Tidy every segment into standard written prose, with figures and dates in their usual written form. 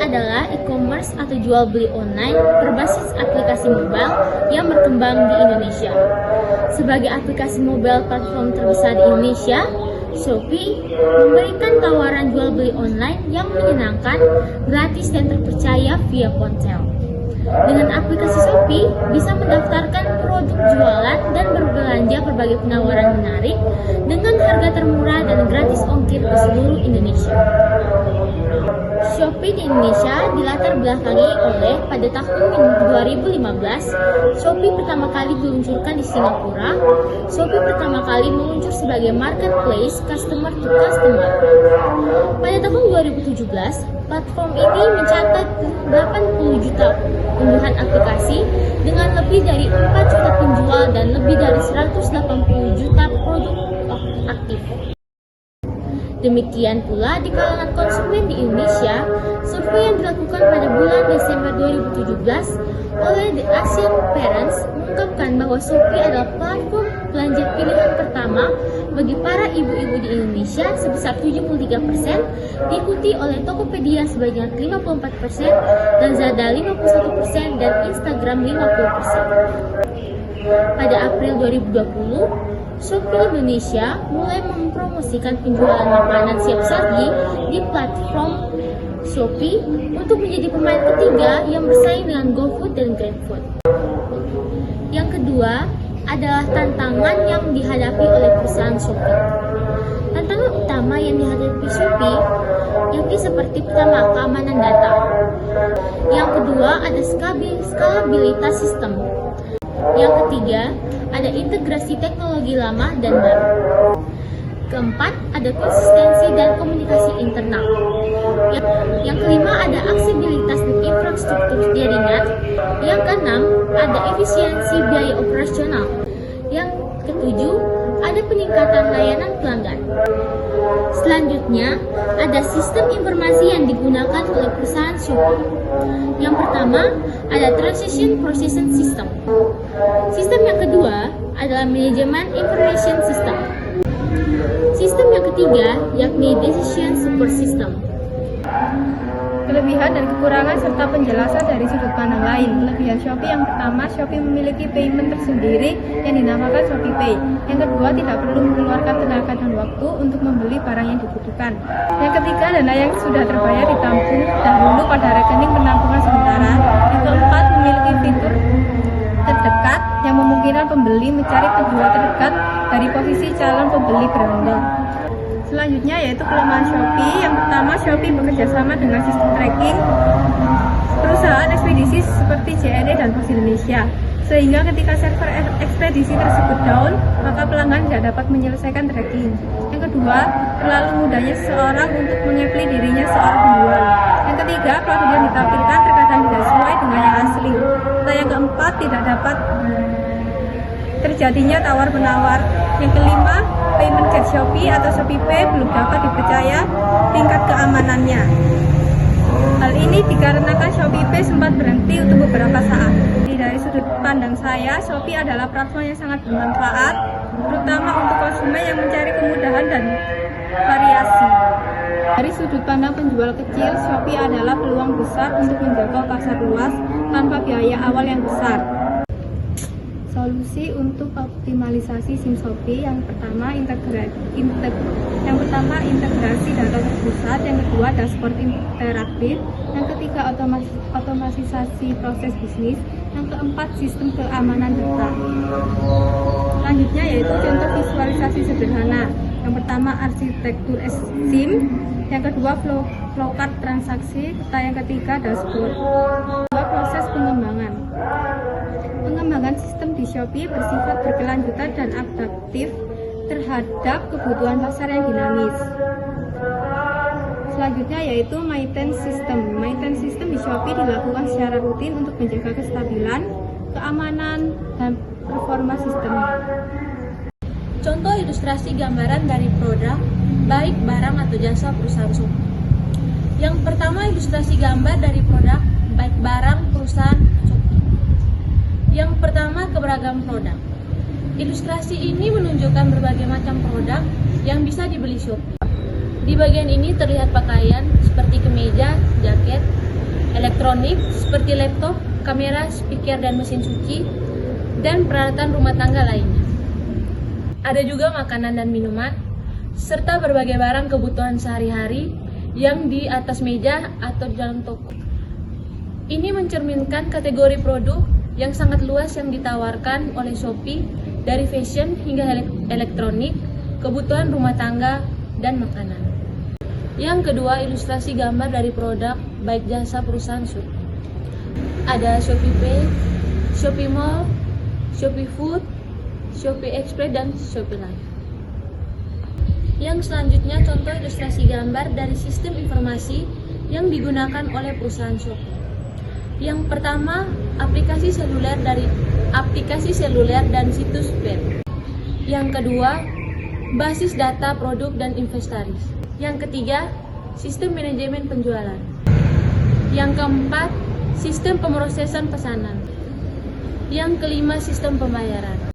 adalah e-commerce atau jual beli online berbasis aplikasi mobile yang berkembang di Indonesia. Sebagai aplikasi mobile platform terbesar di Indonesia, Shopee memberikan tawaran jual beli online yang menyenangkan, gratis dan terpercaya via ponsel. Dengan aplikasi Shopee bisa mendaftarkan produk jualan dan berbelanja berbagai penawaran menarik dengan harga termurah dan gratis ongkir ke seluruh Indonesia. Shopee di Indonesia dilatar belakangi oleh pada tahun 2015, Shopee pertama kali diluncurkan di Singapura. Shopee pertama kali meluncur sebagai marketplace customer to customer. Pada tahun 2017, platform ini mencatat 80 juta unggahan aplikasi dengan lebih dari 4 juta penjual dan lebih dari 180 juta produk aktif. Demikian pula di kalangan konsumen di Indonesia, survei yang dilakukan pada bulan Desember 2017 oleh The Asian Parents mengungkapkan bahwa Shopee adalah platform belanja pilihan pertama bagi para ibu-ibu di Indonesia sebesar 73%, diikuti oleh Tokopedia sebanyak 54%, Lazada 51%, dan Instagram 50%. Pada April 2020, Shopee Indonesia mulai mempromosikan penjualan makanan siap saji di platform Shopee untuk menjadi pemain ketiga yang bersaing dengan GoFood dan GrabFood. Yang kedua adalah tantangan yang dihadapi oleh perusahaan Shopee. Tantangan utama yang dihadapi Shopee yakni seperti pertama, keamanan data. Yang kedua ada skalabilitas sistem. Yang ketiga, ada integrasi teknologi lama dan baru. Keempat, ada konsistensi dan komunikasi internal. Yang kelima, ada aksesibilitas dan infrastruktur jaringan. Yang keenam, ada efisiensi biaya operasional. Yang ketujuh, ada peningkatan layanan pelanggan. Selanjutnya, ada sistem informasi yang digunakan oleh perusahaan Shopee. Yang pertama, ada Transaction Processing System. Sistem yang kedua adalah Management Information System. Sistem yang ketiga yakni Decision Support System. Kelebihan dan kekurangan serta penjelasan dari sudut pandang lain. Kelebihan Shopee yang pertama, Shopee memiliki payment tersendiri yang dinamakan Shopee Pay. Yang kedua, tidak perlu mengeluarkan tenaga dan waktu untuk membeli barang yang dibutuhkan. Yang ketiga, dana yang sudah terbayar ditampung dahulu pada rekening penampungan sementara. Yang keempat, memiliki fitur terdekat yang memungkinkan pembeli mencari penjual terdekat dari posisi calon pembeli beranda. Selanjutnya yaitu kelemahan Shopee. Yang pertama, Shopee bekerjasama dengan sistem tracking perusahaan ekspedisi seperti JNE dan Pos Indonesia, sehingga ketika server ekspedisi tersebut down, maka pelanggan tidak dapat menyelesaikan tracking. Yang kedua, terlalu mudahnya seseorang untuk mengepli dirinya seorang penjual. Yang ketiga, produk yang ditampilkan terkadang tidak sesuai dengan yang asli. Nah, yang keempat, tidak dapat terjadinya tawar-menawar. Yang kelima, payment get Shopee atau Shopee Pay belum dapat dipercaya tingkat keamanannya. Hal ini dikarenakan Shopee Pay sempat berhenti untuk beberapa saat. Dari sudut pandang saya, Shopee adalah platform yang sangat bermanfaat, terutama untuk konsumen yang mencari kemudahan dan variasi. Dari sudut pandang penjual kecil, Shopee adalah peluang besar untuk menjangkau pasar luas tanpa biaya awal yang besar. Solusi untuk optimalisasi SIM Shopee yang pertama integrasi data terpusat, yang kedua dashboard interaktif, yang ketiga otomatisasi proses bisnis, yang keempat sistem keamanan data. Selanjutnya yaitu contoh visualisasi sederhana. Yang pertama arsitektur SIM, yang kedua flowchart transaksi, yang ketiga dashboard. Kedua proses pengembangan. Pengembangan sistem di Shopee bersifat berkelanjutan dan adaptif terhadap kebutuhan pasar yang dinamis. Selanjutnya yaitu maintenance system. Maintenance system di Shopee dilakukan secara rutin untuk menjaga kestabilan, keamanan, dan performa sistem. Contoh ilustrasi gambaran dari produk, baik barang atau jasa perusahaan Shopee. Yang pertama, ilustrasi gambar dari produk, baik barang perusahaan Shopee. Yang pertama, keberagaman produk. Ilustrasi ini menunjukkan berbagai macam produk yang bisa dibeli Shopee. Di bagian ini terlihat pakaian seperti kemeja, jaket, elektronik seperti laptop, kamera, speaker dan mesin cuci, dan peralatan rumah tangga lainnya. Ada juga makanan dan minuman, serta berbagai barang kebutuhan sehari-hari yang di atas meja atau di dalam toko. Ini mencerminkan kategori produk yang sangat luas yang ditawarkan oleh Shopee, dari fashion hingga elektronik, kebutuhan rumah tangga, dan makanan. Yang kedua, ilustrasi gambar dari produk baik jasa perusahaan Shopee. Ada Shopee Pay, Shopee Mall, Shopee Food, Shopee Express, dan Shopee Live. Yang selanjutnya, contoh ilustrasi gambar dari sistem informasi yang digunakan oleh perusahaan Shopee. Yang pertama, aplikasi seluler dan situs web. Yang kedua, basis data produk dan inventaris. Yang ketiga, sistem manajemen penjualan. Yang keempat, sistem pemrosesan pesanan. Yang kelima, sistem pembayaran.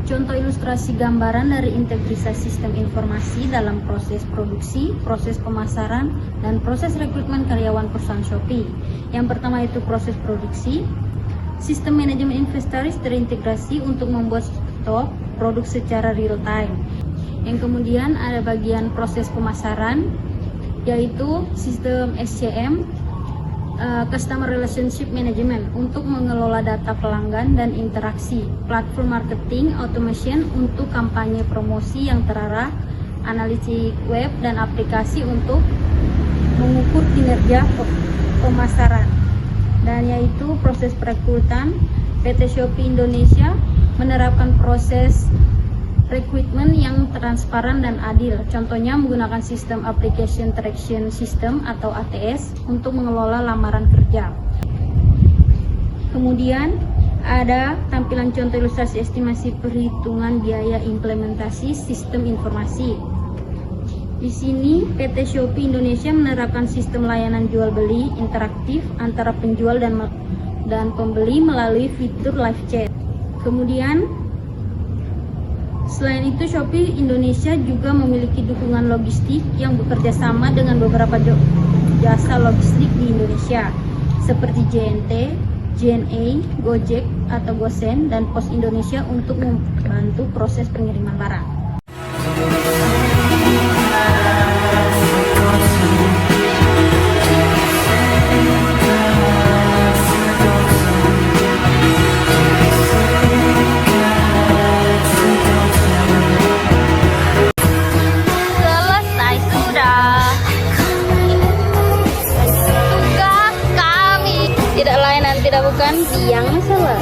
Contoh ilustrasi gambaran dari integritas sistem informasi dalam proses produksi, proses pemasaran, dan proses rekrutmen karyawan perusahaan Shopee. Yang pertama itu proses produksi. Sistem manajemen inventaris terintegrasi untuk membuat stok produk secara real time. Yang kemudian ada bagian proses pemasaran, yaitu sistem SCM, Customer Relationship Management, untuk mengelola data pelanggan dan interaksi, platform marketing automation untuk kampanye promosi yang terarah, analitik web dan aplikasi untuk mengukur kinerja pemasaran. Dan yaitu proses perekrutan, PT Shopee Indonesia menerapkan proses rekrutmen yang transparan dan adil. Contohnya menggunakan sistem Application Traction System atau ATS untuk mengelola lamaran kerja. Kemudian ada tampilan contoh ilustrasi estimasi perhitungan biaya implementasi sistem informasi. Di sini PT Shopee Indonesia menerapkan sistem layanan jual beli interaktif antara penjual dan pembeli melalui fitur live chat. Kemudian selain itu, Shopee Indonesia juga memiliki dukungan logistik yang bekerja sama dengan beberapa jasa logistik di Indonesia, seperti JNT, JNE, Gojek atau Gosen, dan Pos Indonesia untuk membantu proses pengiriman barang. Tidak lain dan tidak bukan tiang masalah.